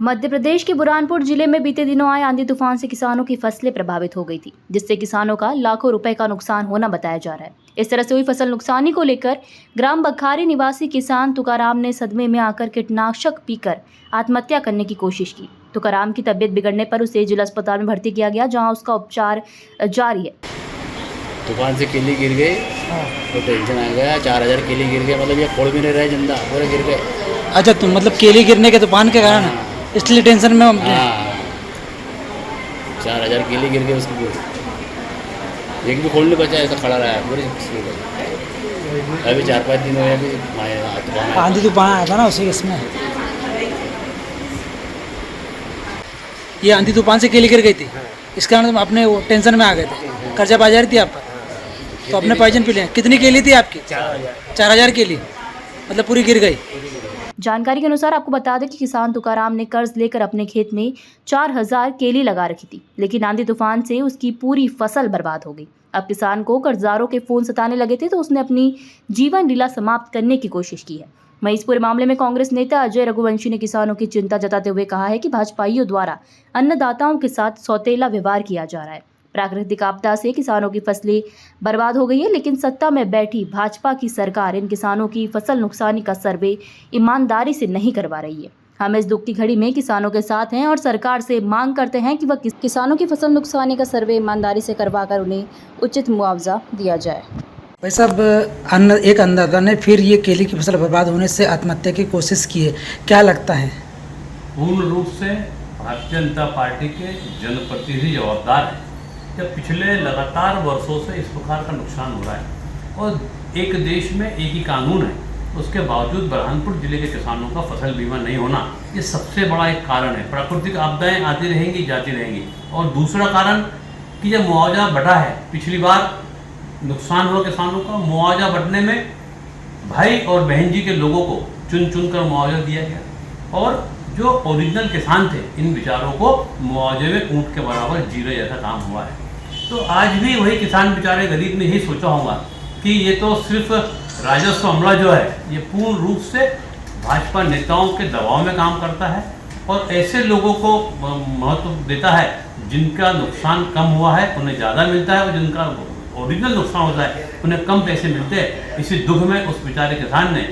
मध्य प्रदेश के बुरहानपुर जिले में बीते दिनों आए आंधी तूफान से किसानों की फसलें प्रभावित हो गई थी, जिससे किसानों का लाखों रुपए का नुकसान होना बताया जा रहा है। इस तरह से हुई फसल नुकसानी को लेकर ग्राम बखारी निवासी किसान तुकाराम ने सदमे में आकर कीटनाशक पीकर आत्महत्या करने की कोशिश की। तुकाराम की तबीयत बिगड़ने पर उसे जिला अस्पताल में भर्ती किया गया, जहाँ उसका उपचार जारी है। तूफान से केली गिर गई तो टेंशन आ गया। 4000 केली गिर गए, मतलब ये फोड़ भी नहीं रहे, जिंदा पूरे गिर गए। अच्छा, तो मतलब केली गिरने के तूफान के कारण इसलिए टेंशन में हम। हाँ, 4000 केली गिर गए, उसकी एक भी खोल नहीं बचा, ऐसा खड़ा रहा है पूरी। अभी 4-5 दिन हुए, अभी आंधी तूफान आया था ना उसी इसमें, ये आंधी तूफान से केली गिर गई थी, इस कारण हम अपने वो टेंशन में आ गए थे। कर्जा बाजारी थी आप पर, तो अपने पैजन पी लिया। कितनी केली थी आपकी? 4000 केली, मतलब पूरी गिर गई। जानकारी के अनुसार आपको बता दें कि किसान तुकाराम ने कर्ज लेकर अपने खेत में 4000 केली लगा रखी थी, लेकिन आंधी तूफान से उसकी पूरी फसल बर्बाद हो गई। अब किसान को कर्जदारों के फोन सताने लगे थे, तो उसने अपनी जीवन लीला समाप्त करने की कोशिश की है। वहीं इस पूरे मामले में कांग्रेस नेता अजय रघुवंशी ने किसानों की चिंता जताते हुए कहा है कि भाजपाइयों द्वारा अन्नदाताओं के साथ सौतेला व्यवहार किया जा रहा है। प्राकृतिक आपदा से किसानों की फसलें बर्बाद हो गई है, लेकिन सत्ता में बैठी भाजपा की सरकार इन किसानों की फसल नुकसानी का सर्वे ईमानदारी से नहीं करवा रही है। हम इस दुख की घड़ी में किसानों के साथ हैं और सरकार से मांग करते हैं कि वह किसानों की फसल नुकसानी का सर्वे ईमानदारी से करवाकर उन्हें उचित मुआवजा दिया जाए। भाई साहब, एक अन्नदाता ने फिर ये केली की फसल बर्बाद होने से आत्महत्या की कोशिश की है, क्या लगता है? पूर्ण रूप से भारतीय जनता पार्टी के जनप्रतिनिधि जवाबदार हैं। जब पिछले लगातार वर्षों से इस प्रकार का नुकसान हो रहा है और एक देश में एक ही कानून है, उसके बावजूद बुरहानपुर जिले के किसानों का फसल बीमा नहीं होना, ये सबसे बड़ा एक कारण है। प्राकृतिक आपदाएं आती रहेंगी, जाती रहेंगी। और दूसरा कारण कि जब मुआवजा बढ़ा है, पिछली बार नुकसान हुआ किसानों का, मुआवजा बढ़ने में भाई और बहन जी के लोगों को चुन चुन कर मुआवजा दिया गया और जो ओरिजिनल किसान थे, इन बेचारों को मुआवजे में ऊँट के बराबर जीरो जैसा काम हुआ है। तो आज भी वही किसान बेचारे गरीब ने ही सोचा होगा कि ये तो सिर्फ राजस्व अमला जो है, ये पूर्ण रूप से भाजपा नेताओं के दबाव में काम करता है और ऐसे लोगों को महत्व देता है जिनका नुकसान कम हुआ है, उन्हें ज़्यादा मिलता है, और जिनका ओरिजिनल नुकसान होता है उन्हें कम पैसे मिलते हैं। इसी दुख में उस बेचारे किसान ने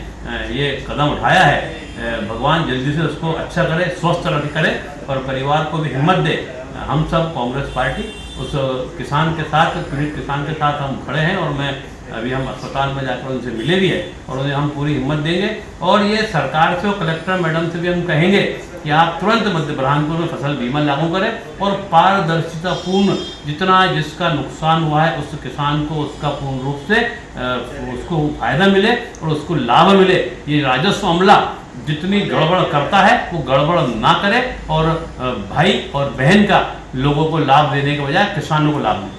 ये कदम उठाया है। भगवान जल्दी से उसको अच्छा करे, स्वस्थ करे और परिवार को भी हिम्मत दे। हम सब कांग्रेस पार्टी उस किसान के साथ, पीड़ित किसान के साथ हम खड़े हैं और अभी हम अस्पताल में जाकर उनसे मिले भी है और उन्हें हम पूरी हिम्मत देंगे। और ये सरकार से और कलेक्टर मैडम से भी हम कहेंगे कि आप तुरंत मध्य बुरहानपुर में फसल बीमा लागू करें और पारदर्शिता पूर्ण जितना जिसका नुकसान हुआ है उस किसान को उसका पूर्ण रूप से उसको फायदा मिले और उसको लाभ मिले। ये राजस्व अमला जितनी गड़बड़ करता है वो गड़बड़ ना करे और भाई और बहन का लोगों को लाभ देने के बजाय किसानों को लाभ मिले।